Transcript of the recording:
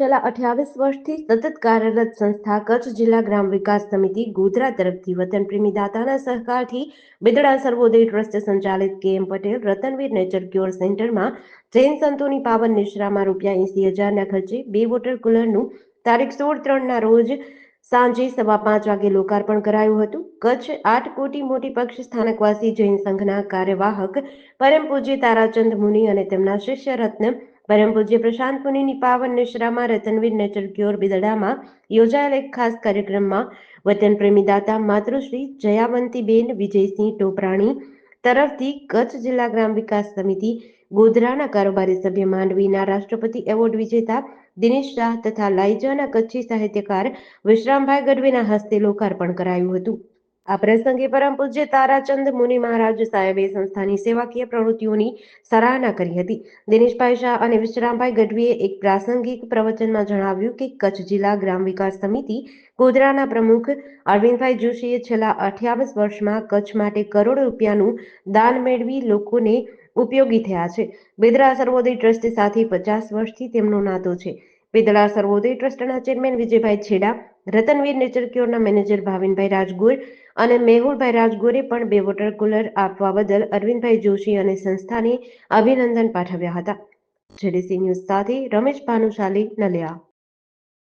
છેલ્લા 28 વર્ષથી સતત કાર્યરત સંસ્થા કચ્છ જિલ્લા ગ્રામ વિકાસ સમિતિ ગોધરા તરફથી વતનપ્રેમી દાતાના સહકારથી બિદડા સર્વોદય ટ્રસ્ટ સંચાલિત કે.એમ. પટેલ રતનવીર નેચર ક્યોર સેન્ટરમાં જૈન સંતોની પાવન નિશ્રામાં ₹80,000ના ખર્ચે 2 વોટર કુલરનું તારીખ 16/3ના રોજ સાંજે 5:15 વાગે લોકાર્પણ કરાયું હતું. કચ્છ 8 કોટી મોટી પક્ષ સ્થાનકવાસી જૈન સંઘના કાર્યવાહક પરમ પૂજ્ય તારાચંદ મુનિ અને તેમના શિષ્ય રત્ન પરમ પૂજ્ય પ્રશાંત મુનિની પાવન નિશ્રામાં રતનવીર નેચર ક્યોર બિદડામાં યોજાયેલ એક ખાસ કાર્યક્રમમાં વતન પ્રેમી દાતા માતૃશ્રી જયાવંતીબેન વિજયસિંહ ટોપરાણી તરફથી કચ્છ જિલ્લા ગ્રામ વિકાસ સમિતિ ગોધરાના કારોબારી સભ્ય માંડવીના રાષ્ટ્રપતિ એવોર્ડ વિજેતા દિનેશ શાહ તથા લાઈજાના કચ્છી સાહિત્યકાર વિશ્રામભાઈ ગઢવીના હસ્તે લોકાર્પણ કરાયું હતું. આ પ્રસંગે પરમ પૂજ્ય તારાચંદ મુનિ મહારાજ સાહેબે સંસ્થાની સેવાકીય પ્રવૃત્તિઓની સરાહના કરી હતી. દિનેશભાઈ શાહ અને વિશ્રામભાઈ ગઢવીએ એક પ્રાસંગિક પ્રવચનમાં જણાવ્યું કે કચ્છ જિલ્લા ગ્રામ વિકાસ સમિતિ ગોધરાના પ્રમુખ અરવિંદભાઈ જોશીએ છેલ્લા 28 વર્ષમાં કચ્છ માટે કરોડો રૂપિયાનું દાન મેળવી લોકોને ઉપયોગી થયા છે. બિદડા સર્વોદય ટ્રસ્ટ સાથે 50 વર્ષથી તેમનો નાતો છે. બિદડા સર્વોદય ટ્રસ્ટના ચેરમેન વિજયભાઈ છેડા, રતનવીર નેચર ક્યોરના મેનેજર ભાવિનભાઈ રાજગોર અને મેહુલભાઈ રાજગોરે પણ 2 વોટર કુલર આપવા બદલ અરવિંદભાઈ જોશી અને સંસ્થાને અભિનંદન પાઠવ્યા હતા. જેડીસી ન્યૂઝ સાથે રમેશ ભાનુશાલી, નલિયા.